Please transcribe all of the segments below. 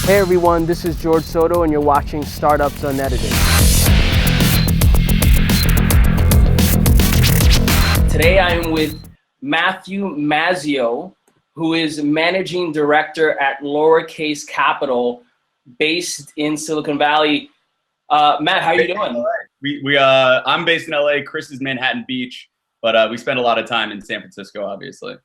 Hey everyone, this is Jorge Soto and you're watching Startups Unedited. Today I am with Matt Mazzeo, who is Managing Director at Lowercase Capital, based in Silicon Valley. Matt, how are you doing? I'm based in LA. Chris is Manhattan Beach, but we spend a lot of time in San Francisco, obviously.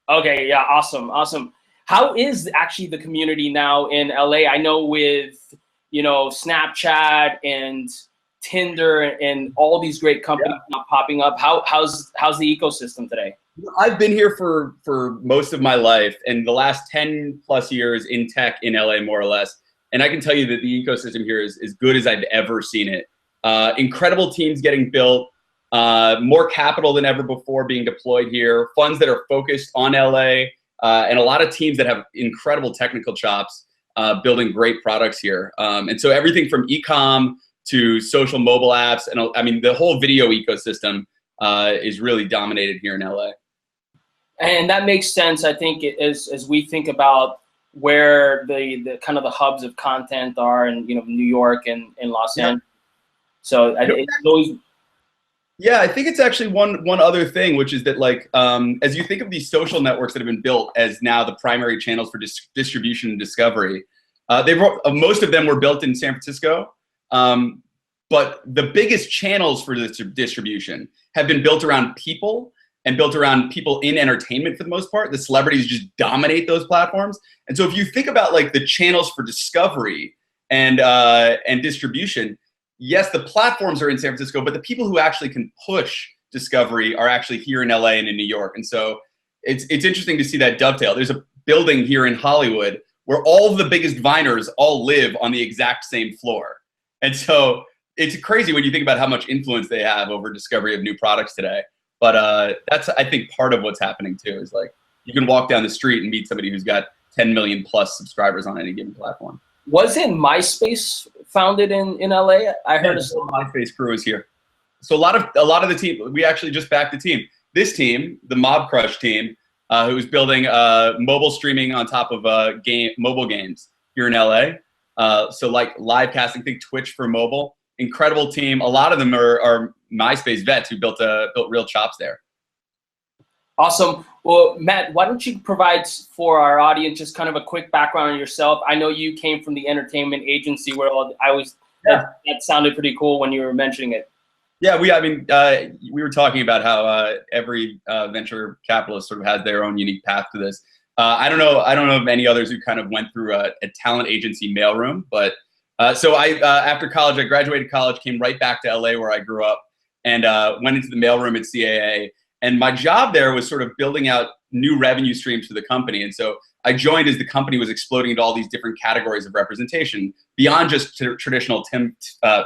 Okay, yeah, awesome, awesome. How is actually the community now in LA? I know with, Snapchat and Tinder and all these great companies now popping up. How's the ecosystem today? I've been here for most of my life, and the last 10 plus years in tech in LA, more or less. And I can tell you that the ecosystem here is as good as I've ever seen it. Incredible teams getting built, more capital than ever before being deployed here, funds that are focused on LA, and a lot of teams that have incredible technical chops building great products here. And so everything from e-com to social mobile apps, and I mean, the whole video ecosystem is really dominated here in LA. And that makes sense, I think, as we think about where the kind of the hubs of content are in New York and Los Angeles. So it's always. Yeah, I think it's actually one other thing, which is that, like, as you think of these social networks that have been built as now the primary channels for distribution and discovery, most of them were built in San Francisco, but the biggest channels for this distribution have been built around people and built around people in entertainment for the most part. The celebrities just dominate those platforms. And so if you think about like the channels for discovery and distribution, yes, the platforms are in San Francisco, but the people who actually can push discovery are actually here in LA and in New York. And so it's interesting to see that dovetail. There's a building here in Hollywood where all of the biggest Viners all live on the exact same floor. And so it's crazy when you think about how much influence they have over discovery of new products today. But that's, I think, part of what's happening too, is like you can walk down the street and meet somebody who's got 10 million plus subscribers on any given platform. Wasn't MySpace founded in LA? I heard the MySpace crew is here. So a lot of the team, we actually just backed the team. This team, the Mob Crush team, who was building mobile streaming on top of mobile games here in LA. So like live casting, think Twitch for mobile. Incredible team. A lot of them are MySpace vets who built real chops there. Awesome. Well, Matt, why don't you provide for our audience just kind of a quick background on yourself? I know you came from the entertainment agency world. That sounded pretty cool when you were mentioning it. Yeah, we were talking about how every venture capitalist sort of has their own unique path to this. I don't know of any others who kind of went through a talent agency mailroom, but so after college, I graduated college, came right back to LA where I grew up, and went into the mailroom at CAA. And my job there was sort of building out new revenue streams for the company. And so I joined as the company was exploding into all these different categories of representation beyond just traditional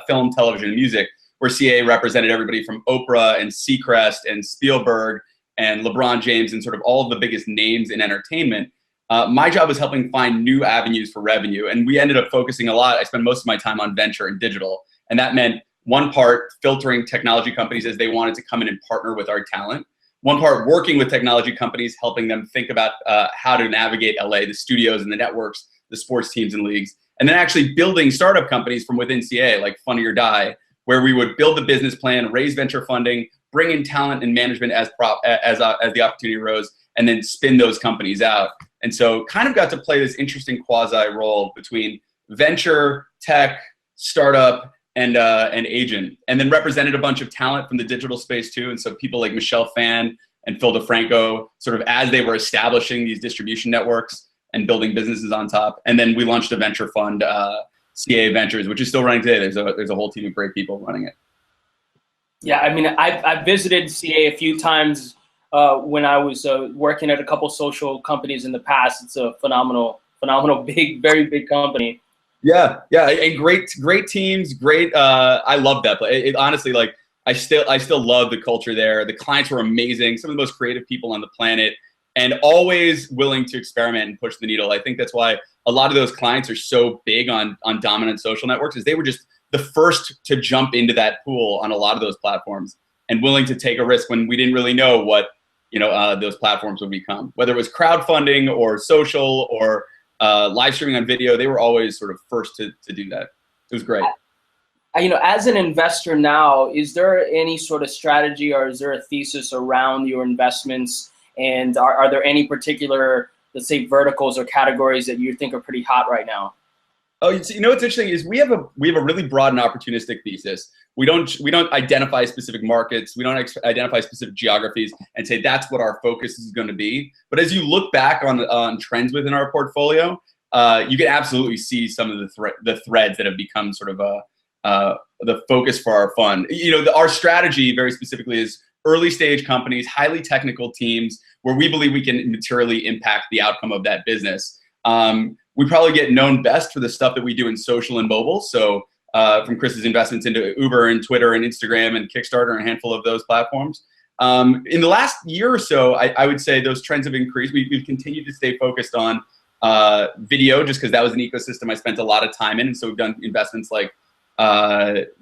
film, television, and music, where CAA represented everybody from Oprah and Seacrest and Spielberg and LeBron James and sort of all of the biggest names in entertainment. My job was helping find new avenues for revenue. And we ended up focusing a lot. I spent most of my time on venture and digital. And that meant one part filtering technology companies as they wanted to come in and partner with our talent. One part working with technology companies, helping them think about how to navigate LA, the studios and the networks, the sports teams and leagues. And then actually building startup companies from within CAA, like Funny or Die, where we would build the business plan, raise venture funding, bring in talent and management as the opportunity arose, and then spin those companies out. And so kind of got to play this interesting quasi role between venture, tech, startup, and agent, and then represented a bunch of talent from the digital space too. And so people like Michelle Phan and Phil DeFranco, sort of as they were establishing these distribution networks and building businesses on top. And then we launched a venture fund, CAA Ventures, which is still running today. There's a whole team of great people running it. Yeah, I mean, I've visited CAA a few times when I was working at a couple social companies in the past. It's a phenomenal, big, very big company. Yeah, and great teams, great. I love that. It honestly, like, I still love the culture there. The clients were amazing, some of the most creative people on the planet, and always willing to experiment and push the needle. I think that's why a lot of those clients are so big on dominant social networks, is they were just the first to jump into that pool on a lot of those platforms and willing to take a risk when we didn't really know what those platforms would become, whether it was crowdfunding or social or live streaming on video. They were always sort of first to do that. It was great. You know, as an investor now, is there any sort of strategy or is there a thesis around your investments? And are there any particular, let's say, verticals or categories that you think are pretty hot right now? Oh, you know what's interesting is we have a really broad and opportunistic thesis. We don't identify specific markets. We don't identify specific geographies and say that's what our focus is going to be. But as you look back on trends within our portfolio, you can absolutely see some of the threads that have become sort of the focus for our fund. You know, our strategy very specifically is early stage companies, highly technical teams where we believe we can materially impact the outcome of that business. We probably get known best for the stuff that we do in social and mobile. So from Chris's investments into Uber and Twitter and Instagram and Kickstarter and a handful of those platforms. In the last year or so, I would say those trends have increased. We've continued to stay focused on video just because that was an ecosystem I spent a lot of time in. And so we've done investments like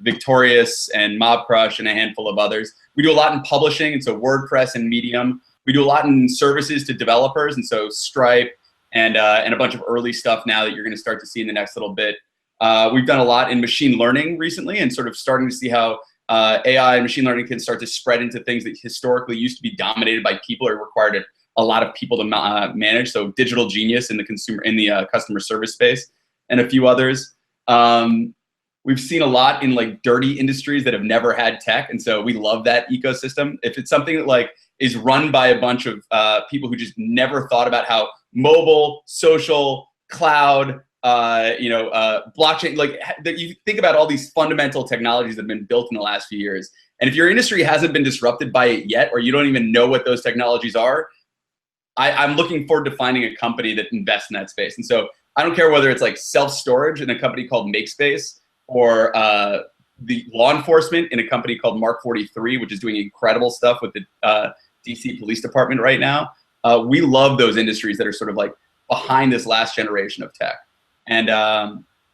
Victorious and Mob Crush and a handful of others. We do a lot in publishing, and so WordPress and Medium. We do a lot in services to developers, and so Stripe and a bunch of early stuff now that you're going to start to see in the next little bit. We've done a lot in machine learning recently, and sort of starting to see how AI and machine learning can start to spread into things that historically used to be dominated by people or required a lot of people to manage. So digital genius in the customer service space, and a few others. We've seen a lot in like dirty industries that have never had tech, and so we love that ecosystem. If it's something that like is run by a bunch of people who just never thought about how mobile, social, cloud, blockchain, like you think about all these fundamental technologies that have been built in the last few years. And if your industry hasn't been disrupted by it yet, or you don't even know what those technologies are, I'm looking forward to finding a company that invests in that space. And so I don't care whether it's like self-storage in a company called MakeSpace, or the law enforcement in a company called Mark 43, which is doing incredible stuff with the DC Police Department right now. We love those industries that are sort of like behind this last generation of tech. And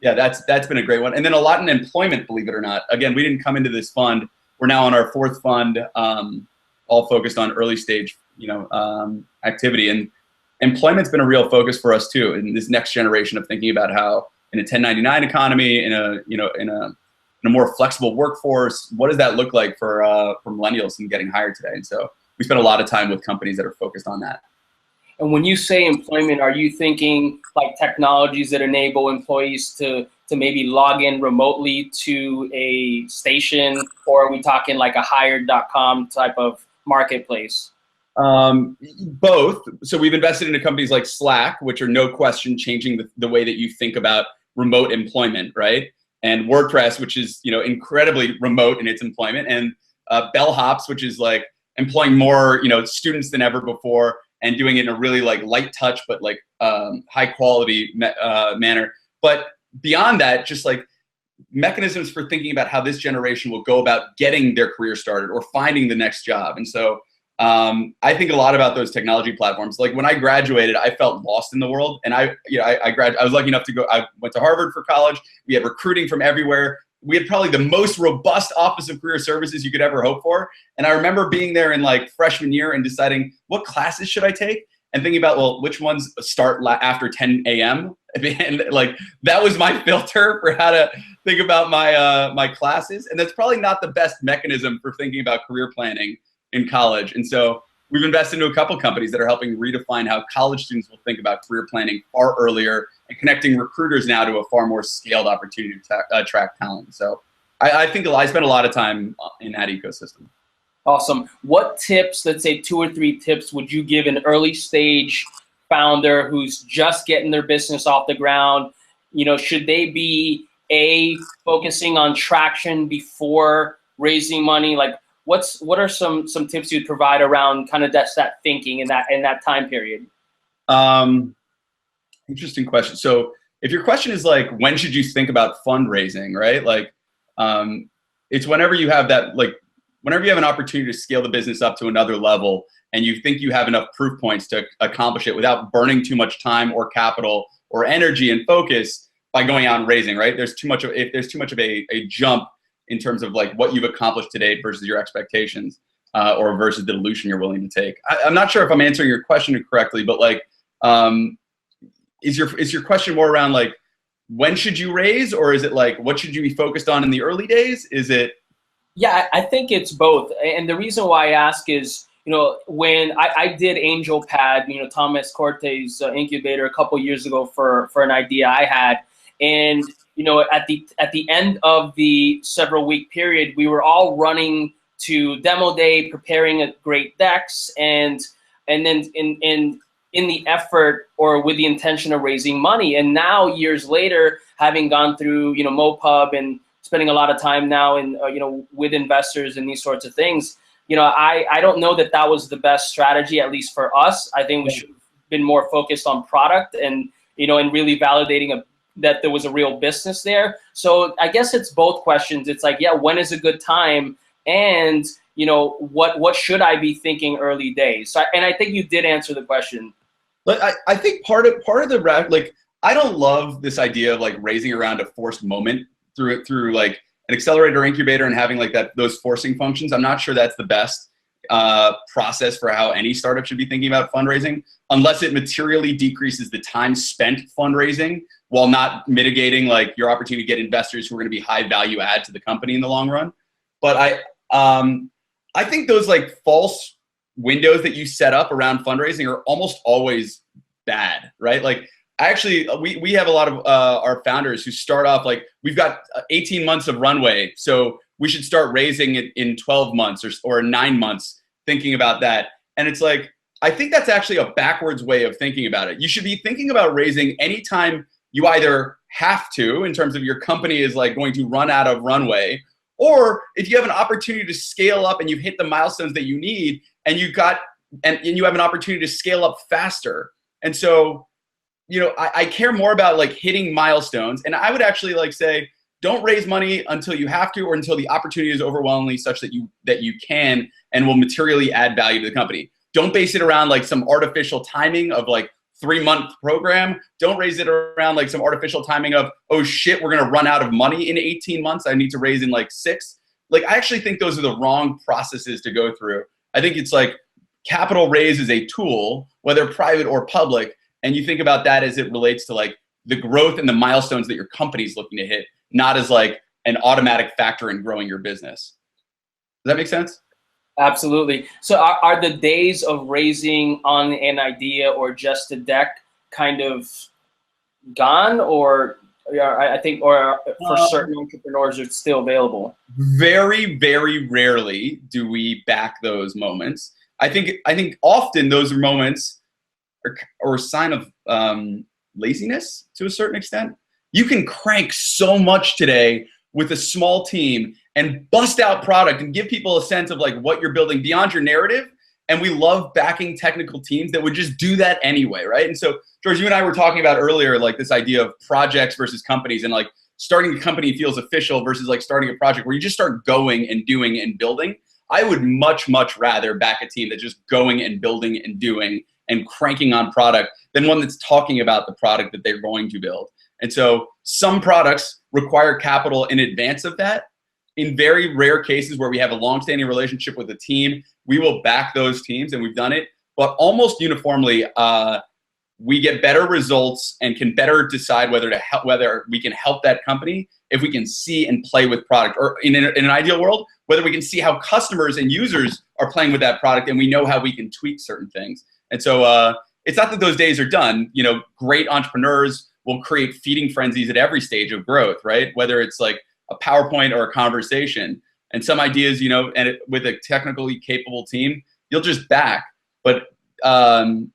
yeah, that's been a great one. And then a lot in employment, believe it or not. Again, we didn't come into this fund. We're now on our fourth fund, all focused on early stage, activity. And employment's been a real focus for us too, in this next generation of thinking about how in a 1099 economy, in a more flexible workforce, what does that look like for millennials and getting hired today? And so we spend a lot of time with companies that are focused on that. And when you say employment, are you thinking like technologies that enable employees to maybe log in remotely to a station, or are we talking like a hired.com type of marketplace? Both. So we've invested into companies like Slack, which are no question changing the way that you think about remote employment, right? And WordPress, which is incredibly remote in its employment, and Bellhops, which is like employing more students than ever before, and doing it in a really like light touch but like high quality manner. But beyond that, just like mechanisms for thinking about how this generation will go about getting their career started or finding the next job. And so I think a lot about those technology platforms. Like when I graduated, I felt lost in the world, and I was lucky enough to go. I went to Harvard for college. We had recruiting from everywhere. We had probably the most robust Office of Career Services you could ever hope for. And I remember being there in like freshman year and deciding what classes should I take, and thinking about, well, which ones start after 10 a.m. And like that was my filter for how to think about my classes. And that's probably not the best mechanism for thinking about career planning in college. And so we've invested into a couple companies that are helping redefine how college students will think about career planning far earlier, and connecting recruiters now to a far more scaled opportunity to attract talent. So I think I spend a lot of time in that ecosystem. Awesome. What tips, let's say 2 or 3 tips, would you give an early stage founder who's just getting their business off the ground? Should they be focusing on traction before raising money? Like what are some tips you'd provide around kind of that thinking in that time period? Interesting question. So if your question is like, when should you think about fundraising, right? Like, it's whenever you have that, like, whenever you have an opportunity to scale the business up to another level, and you think you have enough proof points to accomplish it without burning too much time or capital or energy and focus by going out and raising, right? If there's too much of a jump in terms of like what you've accomplished to date versus your expectations, or versus the dilution you're willing to take. I'm not sure if I'm answering your question correctly, but like, is your question more around like, when should you raise, or is it like, what should you be focused on in the early days? Is it? Yeah, I think it's both. And the reason why I ask is, when I did Angel Pad, Thomas Corte's incubator a couple years ago for an idea I had. And, at the end of the several week period, we were all running to demo day, preparing a great decks, and then in the effort or with the intention of raising money. And now years later, having gone through, MoPub and spending a lot of time now in, with investors and these sorts of things, I don't know that was the best strategy, at least for us. I think we should have been more focused on product and, and really validating that there was a real business there. So I guess it's both questions. It's like, yeah, when is a good time? And, what should I be thinking early days? So, and I think you did answer the question. But I think part of the, like, I don't love this idea of like raising around a forced moment through like an accelerator incubator and having like those forcing functions. I'm not sure that's the best process for how any startup should be thinking about fundraising, unless it materially decreases the time spent fundraising while not mitigating like your opportunity to get investors who are going to be high value add to the company in the long run. But I think those like false windows that you set up around fundraising are almost always bad, right? Like, actually, we have a lot of our founders who start off like, we've got 18 months of runway, so we should start raising it in 12 months or 9 months, thinking about that. And it's like, I think that's actually a backwards way of thinking about it. You should be thinking about raising anytime you either have to, in terms of your company is like going to run out of runway, or if you have an opportunity to scale up and you've hit the milestones that you need, and you have an opportunity to scale up faster. And so, I care more about like hitting milestones. And I would actually like say, don't raise money until you have to, or until the opportunity is overwhelmingly such that you can and will materially add value to the company. Don't base it around like some artificial timing of like 3-month program. Don't raise it around like some artificial timing of, oh shit, we're gonna run out of money in 18 months. I need to raise in like 6. Like, I actually think those are the wrong processes to go through. I think it's like capital raise is a tool, whether private or public, and you think about that as it relates to like the growth and the milestones that your company's looking to hit, not as like an automatic factor in growing your business. Does that make sense? Absolutely. So are the days of raising on an idea or just a deck kind of gone, or I think, or for certain entrepreneurs it's still available? Very, very rarely do we back those moments. I think often those moments are a sign of laziness to a certain extent. You can crank so much today with a small team and bust out product and give people a sense of like what you're building beyond your narrative. And we love backing technical teams that would just do that anyway, right? And so, George, you and I were talking about earlier, like this idea of projects versus companies, and like starting a company feels official versus like starting a project where you just start going and doing and building. I would much, much rather back a team that's just going and building and doing and cranking on product than one that's talking about the product that they're going to build. And so some products require capital in advance of that. In very rare cases where we have a long-standing relationship with a team, we will back those teams, and we've done it. But almost uniformly, we get better results and can better decide whether we can help that company if we can see and play with product, or in an ideal world, whether we can see how customers and users are playing with that product and we know how we can tweak certain things. And so it's not that those days are done. Great entrepreneurs will create feeding frenzies at every stage of growth, right? Whether it's like a PowerPoint or a conversation. And some ideas, and with a technically capable team, you'll just back. But those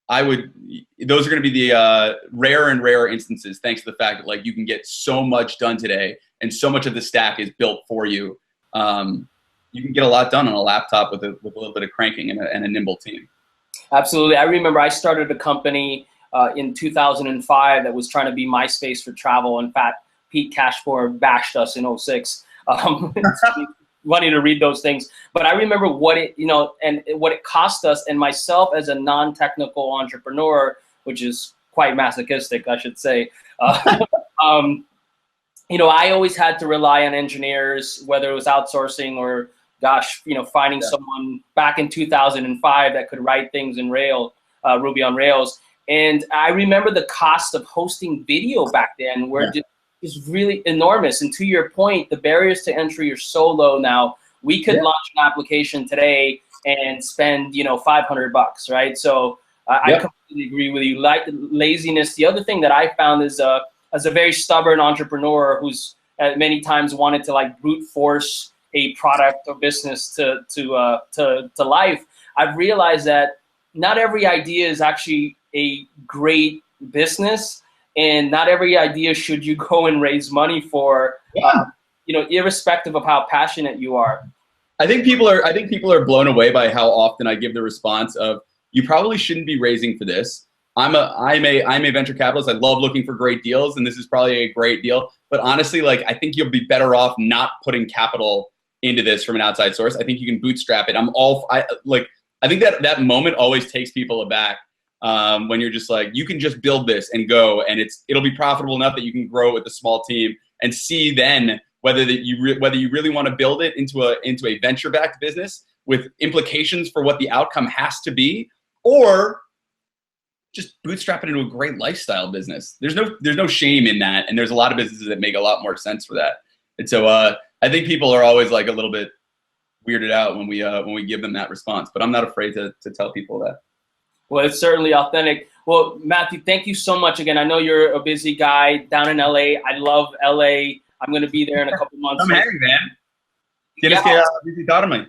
are going to be the rarer and rarer instances, thanks to the fact that like you can get so much done today and so much of the stack is built for you. You can get a lot done on a laptop with a little bit of cranking and a nimble team. Absolutely. I remember I started a company in 2005 that was trying to be MySpace for travel. In fact, Pete Cashmore bashed us in 06. Funny to read those things, but I remember what it, and what it cost us, and myself as a non-technical entrepreneur, which is quite masochistic, I should say. I always had to rely on engineers, whether it was outsourcing or, finding someone back in 2005 that could write things in Ruby on Rails. And I remember the cost of hosting video back then were just really enormous. And to your point, the barriers to entry are so low now. We could launch an application today and spend, you know, $500, right? So I completely agree with you. Like laziness. The other thing that I found is as a very stubborn entrepreneur who's many times wanted to like brute force a product or business to life, I've realized that not every idea is actually a great business, and not every idea should you go and raise money for, you know, irrespective of how passionate you are. I think people are blown away by how often I give the response of, you probably shouldn't be raising for this. I'm a venture capitalist. I love looking for great deals, and this is probably a great deal. But honestly, like, I think you'll be better off not putting capital into this from an outside source. I think you can bootstrap it. I think that moment always takes people aback when you're just like, you can just build this and go, and it'll be profitable enough that you can grow with a small team and see then whether you really want to build it into a venture-backed business with implications for what the outcome has to be, or just bootstrap it into a great lifestyle business. There's no shame in that, and there's a lot of businesses that make a lot more sense for that. And so I think people are always like a little bit weirded out when we give them that response, but I'm not afraid to tell people that. Well, it's certainly authentic. Well, Matthew, thank you so much again. I know you're a busy guy down in LA. I love LA. I'm going to be there in a couple months. Come hang, man. Tienes que visitarme.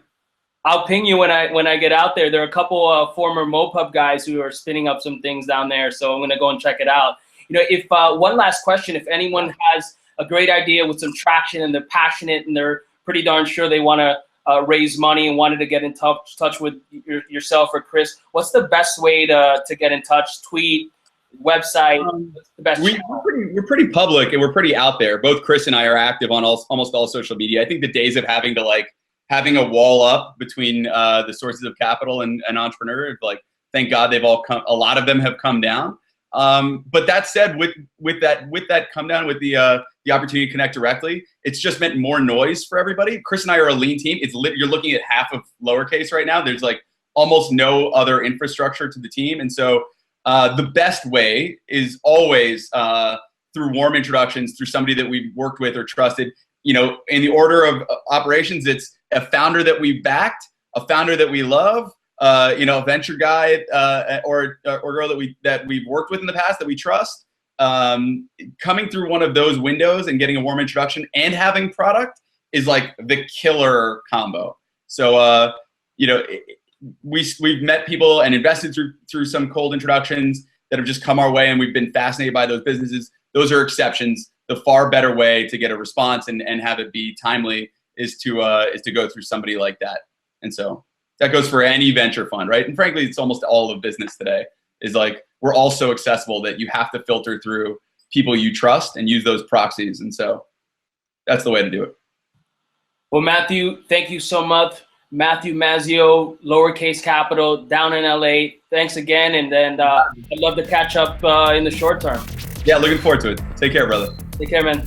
I'll ping you when I get out there. There are a couple former Mopub guys who are spinning up some things down there, so I'm going to go and check it out. You know, if one last question, if anyone has a great idea with some traction and they're passionate and they're pretty darn sure they want to raise money and wanted to get in touch with yourself or Chris, what's the best way to get in touch? Tweet, website, the best we're pretty public and we're pretty out there. Both Chris and I are active on almost all social media. I think the days of having a wall up between the sources of capital and an entrepreneur, like, thank God they've all come. A lot of them have come down. But that said, with that come down, with the opportunity to connect directly, it's just meant more noise for everybody. Chris and I are a lean team. You're looking at half of Lowercase right now. There's like almost no other infrastructure to the team, and so the best way is always through warm introductions, through somebody that we've worked with or trusted. You know, in the order of operations, it's a founder that we backed, a founder that we love, you know, a venture guy or girl that we've worked with in the past that we trust. Coming through one of those windows and getting a warm introduction and having product is like the killer combo. So you know, we've met people and invested through some cold introductions that have just come our way, and we've been fascinated by those businesses. Those are exceptions. The far better way to get a response and have it be timely is to go through somebody like that. And so that goes for any venture fund, right? And frankly, it's almost all of business today. Is like, we're all so accessible that you have to filter through people you trust and use those proxies. And so that's the way to do it. Well, Matthew, thank you so much. Matthew Mazzeo, Lowercase Capital, down in LA. Thanks again. And then I'd love to catch up in the short term. Yeah, looking forward to it. Take care, brother. Take care, man.